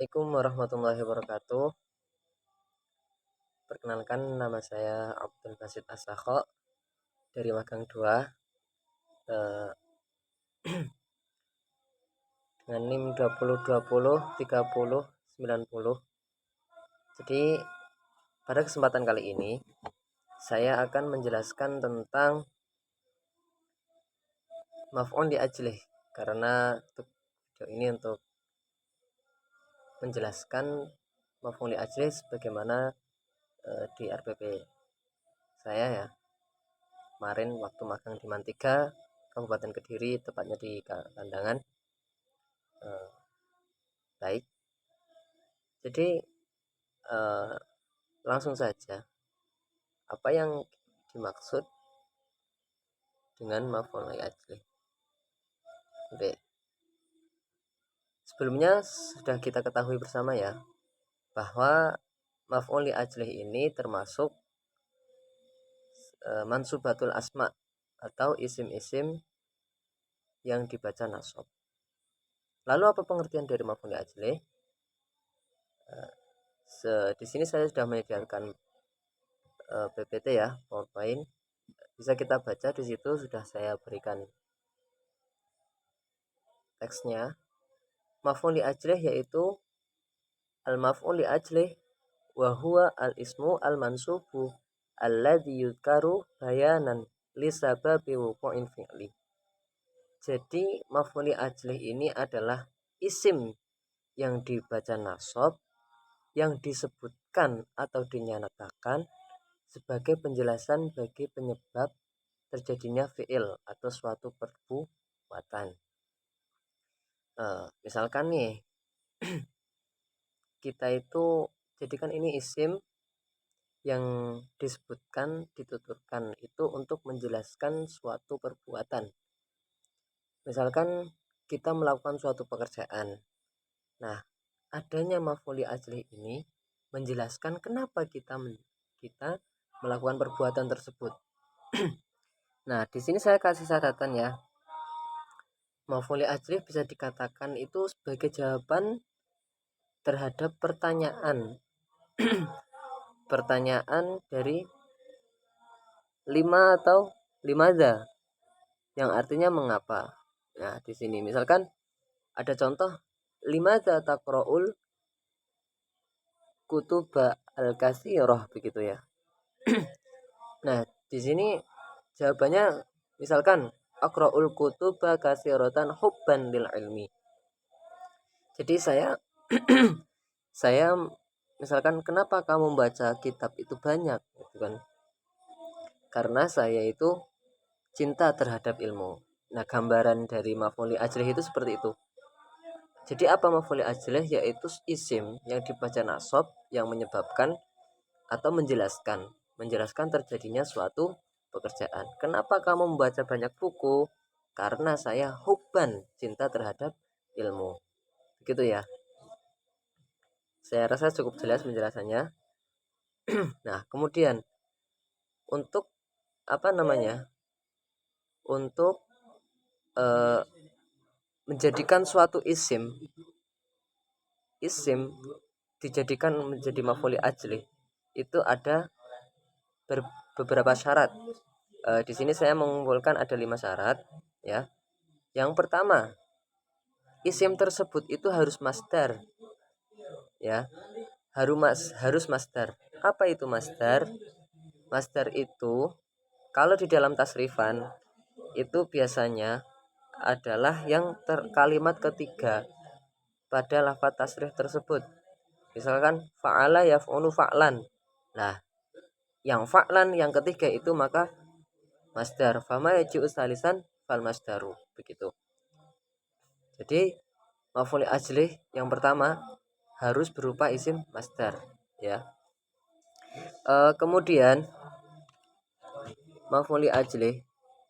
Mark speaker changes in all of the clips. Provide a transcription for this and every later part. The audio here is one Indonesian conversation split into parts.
Speaker 1: Assalamualaikum warahmatullahi wabarakatuh. Perkenalkan, nama saya Abdul Basit Asakho dari Magang 2 eh, dengan NIM 2020 30 90. Jadi pada kesempatan kali ini saya akan menjelaskan tentang maf'ul li ajlih, karena untuk video ini untuk menjelaskan maf'ul li ajlih sebagaimana di RPP saya ya kemarin waktu magang di Mantiga, Kabupaten Kediri, tepatnya di Kandangan. Baik, jadi langsung saja, apa yang dimaksud dengan maf'ul li ajlih? Oke, sebelumnya sudah kita ketahui bersama ya bahwa maf'ul li ajlih ini termasuk mansubatul asma atau isim-isim yang dibaca nasab. Lalu apa pengertian dari maf'ul li ajlih? Di sini saya sudah menyediakan PPT ya, PowerPoint. Bisa kita baca, di situ sudah saya berikan teksnya. Maf'ul li ajlih yaitu al-maf'ul li ajlih wa huwa al-ismu al-mansubu alladzi yudkaru bayanan li sababi wuqu'in fi'li. Jadi maf'ul li ajlih ini adalah isim yang dibaca nasab yang disebutkan atau dinyatakan sebagai penjelasan bagi penyebab terjadinya fi'il atau suatu perbuatan. Misalkan nih kita itu jadikan ini isim yang disebutkan, dituturkan itu untuk menjelaskan suatu perbuatan. Misalkan kita melakukan suatu pekerjaan. Nah, adanya maf'ul li ajlih ini menjelaskan kenapa kita melakukan perbuatan tersebut. Nah, di sini saya kasih catatan ya. Maf'ul li ajlih bisa dikatakan itu sebagai jawaban terhadap pertanyaan pertanyaan dari 5 atau limadha yang artinya mengapa. Nah, di sini misalkan ada contoh limadha taqra'ul kutuba al-katsirah, begitu ya. Nah, di sini jawabannya misalkan aqra'ul kutuba katsiratan hubban lil ilmi. Jadi saya misalkan kenapa kamu membaca kitab itu banyak, gitu kan? Karena saya itu cinta terhadap ilmu. Nah, gambaran dari maf'ul li ajlih itu seperti itu. Jadi apa maf'ul li ajlih? Yaitu isim yang dibaca nasab yang menyebabkan atau menjelaskan terjadinya suatu pekerjaan. Kenapa kamu membaca banyak buku? Karena saya hubban, cinta terhadap ilmu. Begitu ya. Saya rasa cukup jelas penjelasannya. Nah, kemudian untuk untuk menjadikan suatu isim dijadikan menjadi maf'ul li ajlih itu ada beberapa syarat. Di sini saya mengumpulkan ada 5 syarat ya. Yang pertama, isim tersebut itu harus masdar ya. Harus masdar. Apa itu masdar? Masdar itu kalau di dalam tasrifan itu biasanya adalah yang kalimat ketiga pada lafaz tasrif tersebut. Misalkan fa'ala yaf'ulu fa'lan. Nah, yang fa'lan yang ketiga itu maka masdar. Fama yaji'u salisan fal masdaru, begitu. Jadi maf'ul li ajlih yang pertama harus berupa isim masdar ya. Kemudian maf'ul li ajlih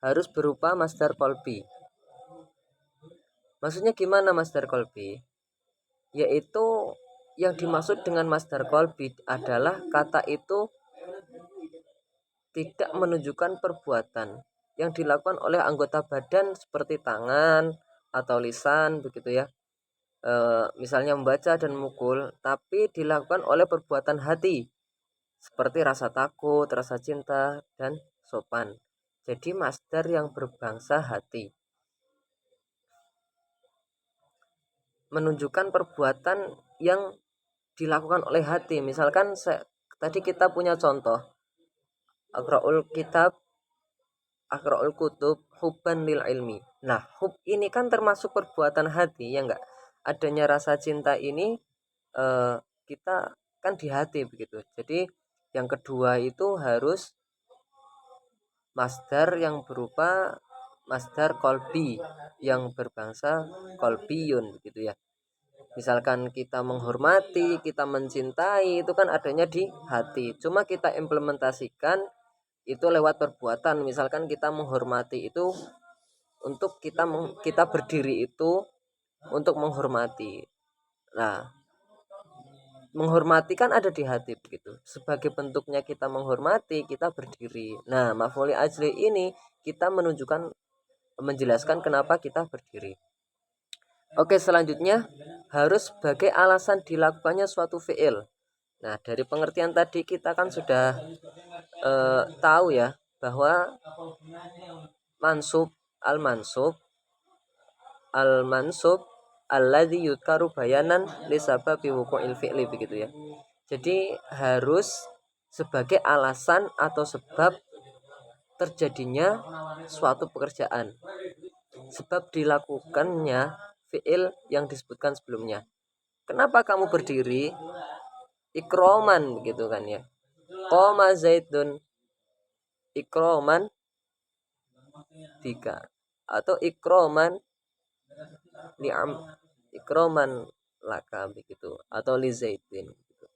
Speaker 1: harus berupa masdar qalbi. Maksudnya gimana masdar qalbi? Yaitu yang dimaksud dengan masdar qalbi adalah kata itu tidak menunjukkan perbuatan yang dilakukan oleh anggota badan seperti tangan atau lisan, begitu ya. misalnya membaca dan memukul, tapi dilakukan oleh perbuatan hati seperti rasa takut, rasa cinta, dan sopan. Jadi masdar yang berbangsa hati menunjukkan perbuatan yang dilakukan oleh hati. Misalkan tadi kita punya contoh akraul kitab, akraul kutub, hubban lil ilmi. Nah, hub ini kan termasuk perbuatan hati ya enggak? Adanya rasa cinta ini kita kan di hati begitu. Jadi yang kedua itu harus masdar yang berupa masdar kolbi yang berbangsa kolbiyun gitu ya. Misalkan kita menghormati, kita mencintai itu kan adanya di hati. Cuma kita implementasikan itu lewat perbuatan. Misalkan kita menghormati itu untuk kita berdiri itu untuk menghormati. Nah, menghormati kan ada di hati begitu. Sebagai bentuknya kita menghormati, kita berdiri. Nah, maf'ul ajli ini kita menjelaskan kenapa kita berdiri. Oke, selanjutnya harus sebagai alasan dilakukannya suatu fi'il. Nah, dari pengertian tadi kita kan sudah tahu ya bahwa mansub al-mansub alladzi yudkaru bayanan li sababi wuqu'il fi'li begitu ya. Jadi harus sebagai alasan atau sebab terjadinya suatu pekerjaan. Sebab dilakukannya fi'il yang disebutkan sebelumnya. Kenapa kamu berdiri? Ikroman gitu kan ya. Qoma zaidun ikroman tiga atau ikroman ikroman laka begitu atau li zaidin gitu.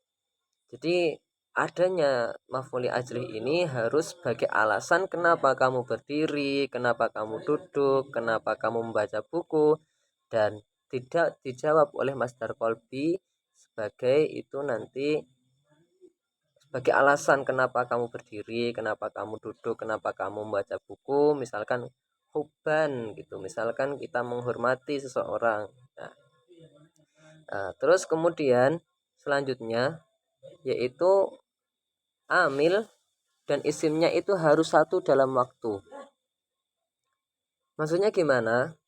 Speaker 1: Jadi adanya maf'ul ajlih ini harus sebagai alasan kenapa kamu berdiri, kenapa kamu duduk, kenapa kamu membaca buku, dan tidak dijawab oleh masdar qalbi sebagai itu nanti sebagai alasan kenapa kamu berdiri, kenapa kamu duduk, kenapa kamu membaca buku, misalkan hubban gitu, misalkan kita menghormati seseorang. Terus kemudian selanjutnya yaitu amil dan isimnya itu harus satu dalam waktu. Maksudnya gimana?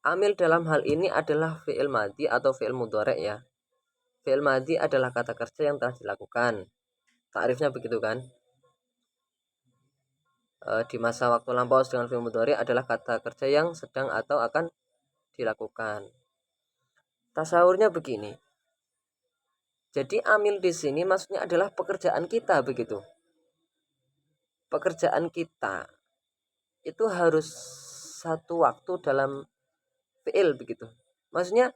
Speaker 1: Amil dalam hal ini adalah fi'il madhi atau fi'il mudhari' ya. Fi'il madhi adalah kata kerja yang telah dilakukan. Takrifnya begitu kan? Di masa waktu lampau dengan fi'il mudhari' adalah kata kerja yang sedang atau akan dilakukan. Tasawurnya begini. Jadi amil di sini maksudnya adalah pekerjaan kita begitu. Pekerjaan kita itu harus satu waktu dalam fi'il begitu. Maksudnya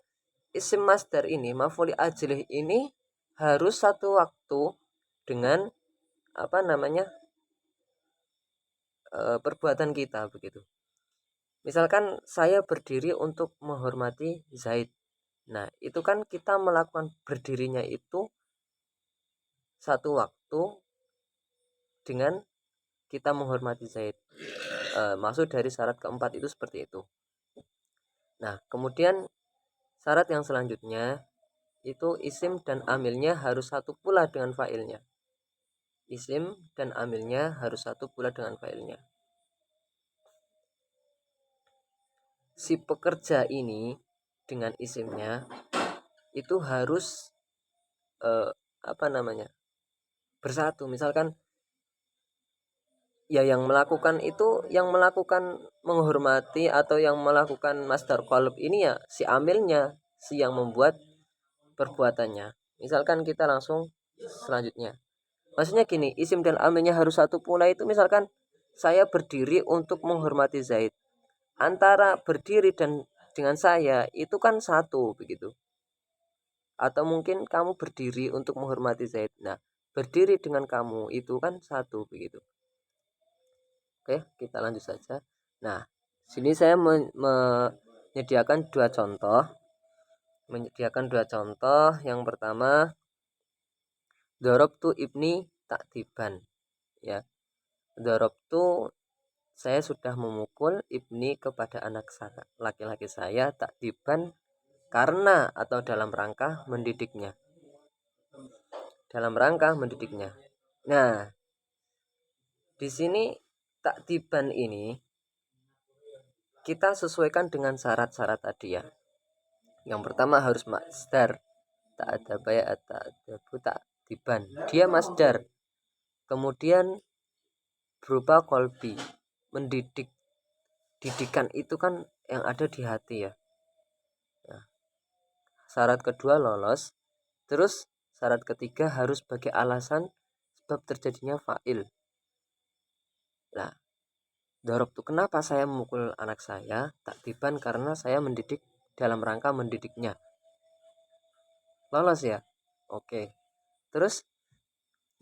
Speaker 1: isim masdar ini, maf'ul ajlih ini harus satu waktu dengan perbuatan kita begitu. Misalkan saya berdiri untuk menghormati Zaid. Nah, itu kan kita melakukan berdirinya itu satu waktu dengan kita menghormati Zaid. Maksud dari syarat keempat itu seperti itu. Nah, kemudian syarat yang selanjutnya itu isim dan amilnya harus satu pula dengan fa'ilnya. Isim dan amilnya harus satu pula dengan fa'ilnya. Si pekerja ini dengan isimnya itu harus bersatu. Misalkan ya yang melakukan menghormati atau yang melakukan masdar qalb ini ya si amilnya, si yang membuat perbuatannya. Misalkan kita langsung selanjutnya. Maksudnya gini, isim dan amilnya harus satu pula itu misalkan saya berdiri untuk menghormati Zaid. Antara berdiri dan dengan saya itu kan satu begitu. Atau mungkin kamu berdiri untuk menghormati Zaid. Nah, berdiri dengan kamu itu kan satu begitu. Oke, kita lanjut saja. Nah, sini saya menyediakan dua contoh. Yang pertama, darabtu ibni taktiban. Ya. Darabtu saya sudah memukul ibni kepada anak laki-laki saya taktiban karena atau dalam rangka mendidiknya. Dalam rangka mendidiknya. Nah, di sini takdiban ini kita sesuaikan dengan syarat-syarat tadi ya. Yang pertama harus masdar, tak ada bayat, tak ada takdiban. Dia masdar. Kemudian berupa kolbi, mendidik. Didikan itu kan yang ada di hati ya. Nah, syarat kedua lolos. Terus syarat ketiga harus sebagai alasan sebab terjadinya fa'il. Nah, dorob tuh kenapa saya memukul anak saya? Takdiban karena saya mendidik dalam rangka mendidiknya. Lolos ya? Oke. Terus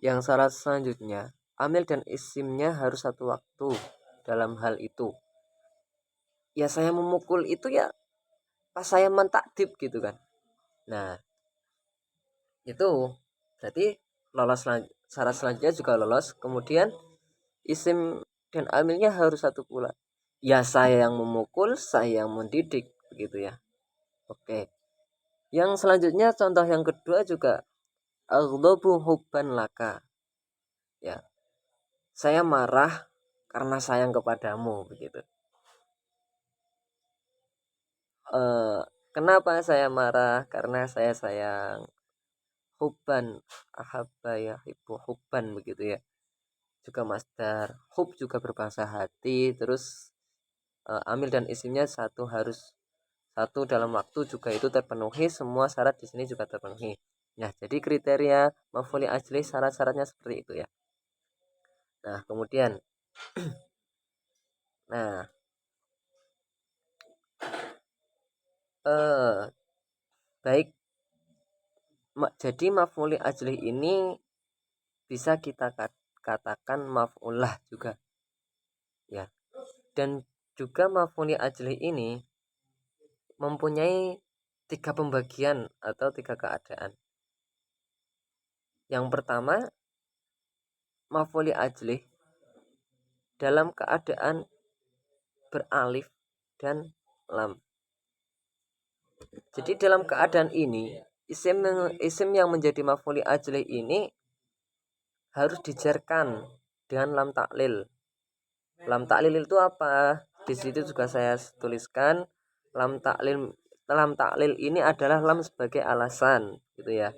Speaker 1: yang syarat selanjutnya, amil dan isimnya harus satu waktu dalam hal itu. Ya saya memukul itu ya pas saya mentakdib gitu kan. Nah, itu berarti lolos. Syarat selanjutnya juga lolos. Kemudian isim dan amilnya harus satu pula. Ya saya yang memukul, saya yang mendidik begitu ya. Oke. Yang selanjutnya contoh yang kedua juga aghdabu hubban laka. Ya. Saya marah karena sayang kepadamu begitu. Kenapa saya marah? Karena saya sayang. Hubban, ahabba ya hibbu hubban begitu ya. Juga masdar. Hub juga berbahasa hati. Terus amil dan isimnya satu harus satu dalam waktu juga itu terpenuhi. Semua syarat di sini juga terpenuhi. Nah, jadi kriteria maf'ul ajli syarat-syaratnya seperti itu ya. Nah, kemudian nah baik, jadi maf'ul ajli ini bisa kita katakan maf'ulah juga ya. Dan juga maf'ul ajli ini mempunyai 3 pembagian atau 3 keadaan. Yang pertama, maf'ul ajli dalam keadaan beralif dan lam. Jadi dalam keadaan ini isim yang menjadi maf'ul ajli ini harus dijarkan dengan lam taklil. Lam taklil itu apa? Di situ juga saya tuliskan lam taklil ini adalah lam sebagai alasan gitu ya.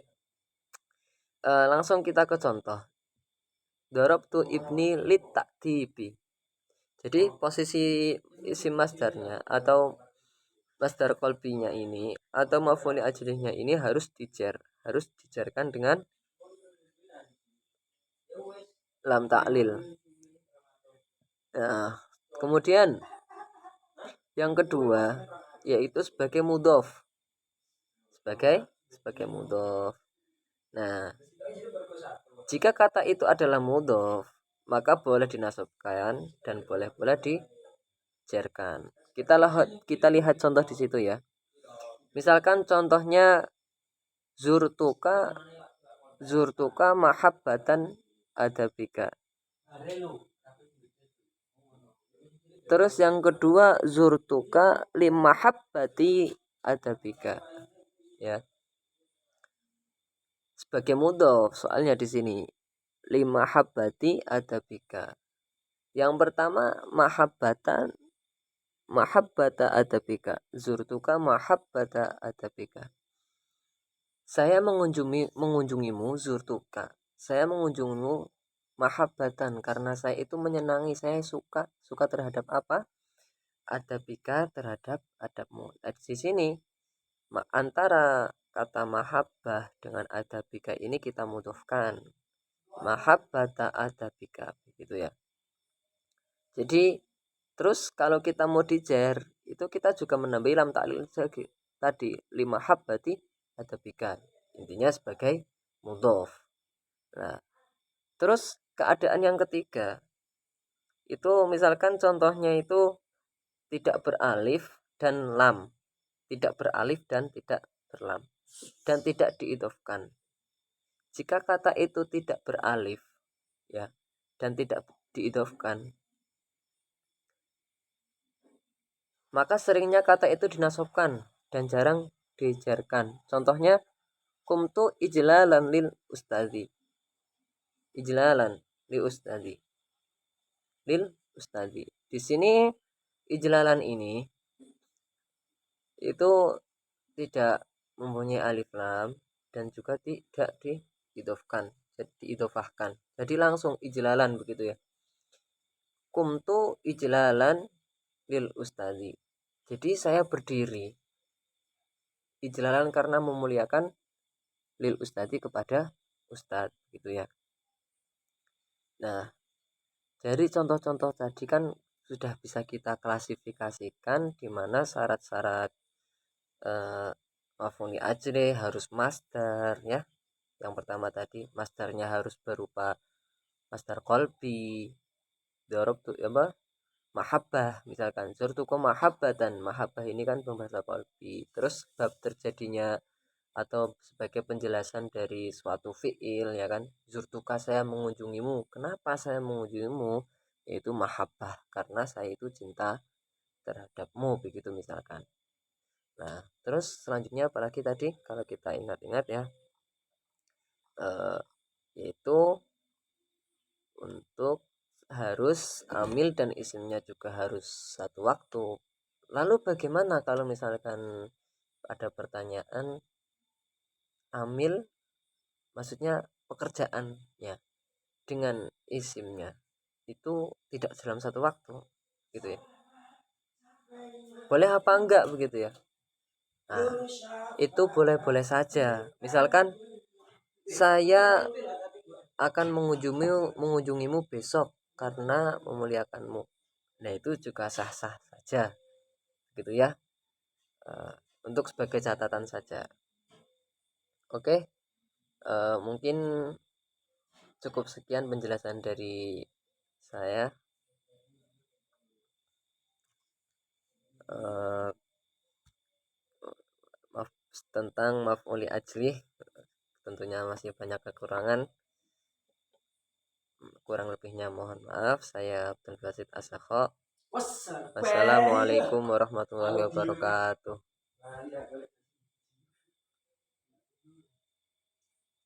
Speaker 1: Langsung kita ke contoh. Darabtu ibni lit takdibi. Jadi posisi isim masdarnya atau masdar kolbinya ini atau maf'ul ajlinya ini harus dijarkan dengan lam taklil. Nah, kemudian yang kedua yaitu sebagai mudhof. Sebagai mudhof. Nah, jika kata itu adalah mudhof, maka boleh dinasabkan dan boleh pula dijarkan. Kita lihat contoh di situ ya. Misalkan contohnya zurtuka mahabbatan adabika. Terus yang kedua zurtuka limahabbati adabika. Ya. Sebagai mudhof soalnya di sini limahabbati adabika. Yang pertama mahabbata adabika. Zurtuka mahabbata adabika. Saya mengunjungimu zurtuka. Saya mengunjungimu mahabbatan karena saya itu menyenangi, saya suka terhadap apa? Adabika, terhadap adabmu. Nah, di sini antara kata mahabbah dengan adabika ini kita mudhofkan. Mahabbata adabika begitu ya. Jadi terus kalau kita mau dijer itu kita juga menambahi lam ta'lil tadi lima habbati adabika. Intinya sebagai mudhof. Nah, terus keadaan yang ketiga itu misalkan contohnya itu tidak beralif dan lam, tidak beralif dan tidak berlam, dan tidak diidhofkan. Jika kata itu tidak beralif ya dan tidak diidhofkan, maka seringnya kata itu dinasobkan dan jarang diajarkan. Contohnya kumtu ijlalan lil ustadi. Ijlalan lil ustadi. Lil ustadi. Di sini ijlalan ini itu tidak mempunyai alif lam dan juga tidak diidofahkan. Jadi langsung ijlalan begitu ya. Kumtu ijlalan lil ustadi. Jadi saya berdiri ijlalan karena memuliakan lil ustadi kepada ustad gitu ya. Nah, dari contoh-contoh tadi kan sudah bisa kita klasifikasikan di mana syarat-syarat maf'ul ajli harus masdar ya. Yang pertama tadi masdarnya harus berupa masdar qalbi, darabtu apa? Mahabbah misalkan zurtukum mahabbatan. Mahabbah ini kan pembahasa qalbi. Terus bab terjadinya atau sebagai penjelasan dari suatu fiil ya kan, zurtuka saya mengunjungimu. Kenapa saya mengunjungimu? Yaitu mahabbah karena saya itu cinta terhadapmu begitu misalkan. Nah, terus selanjutnya apalagi tadi kalau kita ingat-ingat ya, yaitu untuk harus amil dan isimnya juga harus satu waktu. Lalu bagaimana kalau misalkan ada pertanyaan amil maksudnya pekerjaannya dengan isimnya itu tidak dalam satu waktu gitu ya, boleh apa enggak begitu ya? Nah, itu boleh-boleh saja. Misalkan saya akan mengunjungimu besok karena memuliakanmu. Nah, itu juga sah-sah saja gitu ya. Untuk sebagai catatan saja. Oke, mungkin cukup sekian penjelasan dari saya maaf tentang maf'ul ajli. Tentunya masih banyak kekurangan, kurang lebihnya mohon maaf. Saya Abdul Basit Asakho. Wassalamualaikum warahmatullahi wabarakatuh.